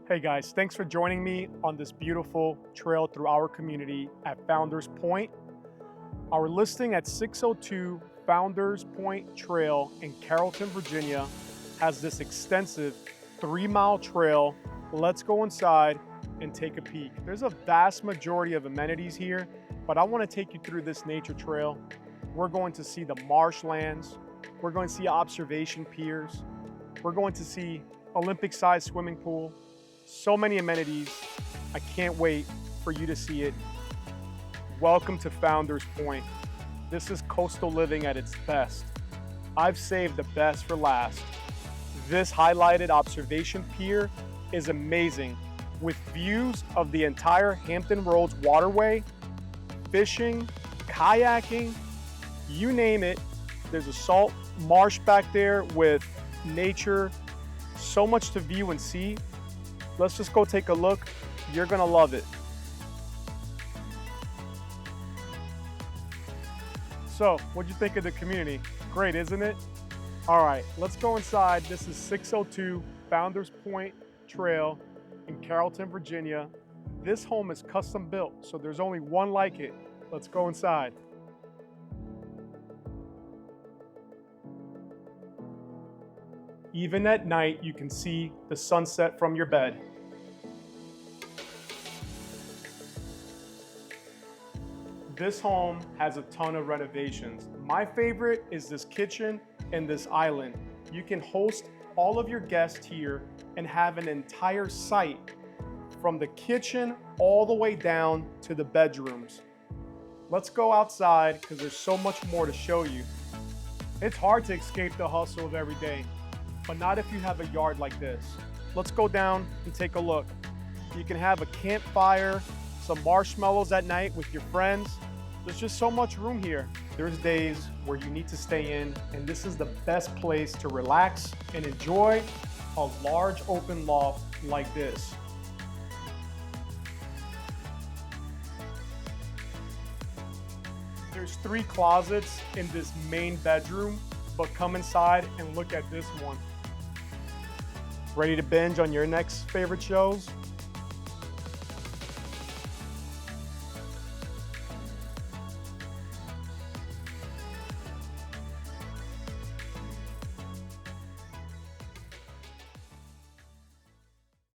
Hey guys, thanks for joining me on this beautiful trail through our community at Founders Point. Our listing at 602 Founders Point Trail in Carrollton, Virginia has this extensive 3-mile trail. Let's go inside and take a peek. There's a vast majority of amenities here, but I want to take you through this nature trail. We're going to see the marshlands. We're going to see observation piers. We're going to see Olympic-sized swimming pool. So many amenities. I can't wait for you to see it. Welcome to Founders Point. This is coastal living at its best. I've saved the best for last. This highlighted observation pier is amazing, with views of the entire Hampton Roads waterway, fishing, kayaking, you name it. There's a salt marsh back there with nature, so much to view and see. Let's just go take a look. You're gonna love it. So, what'd you think of the community? Great, isn't it? All right, let's go inside. This is 602 Founders Point Trail in Carrollton, Virginia. This home is custom built, so there's only one like it. Let's go inside. Even at night, you can see the sunset from your bed. This home has a ton of renovations. My favorite is this kitchen and this island. You can host all of your guests here and have an entire site from the kitchen all the way down to the bedrooms. Let's go outside because there's so much more to show you. It's hard to escape the hustle of every day, but not if you have a yard like this. Let's go down and take a look. You can have a campfire, some marshmallows at night with your friends. There's just so much room here. There's days where you need to stay in, and this is the best place to relax and enjoy a large open loft like this. There's 3 closets in this main bedroom, but come inside and look at this one. Ready to binge on your next favorite shows?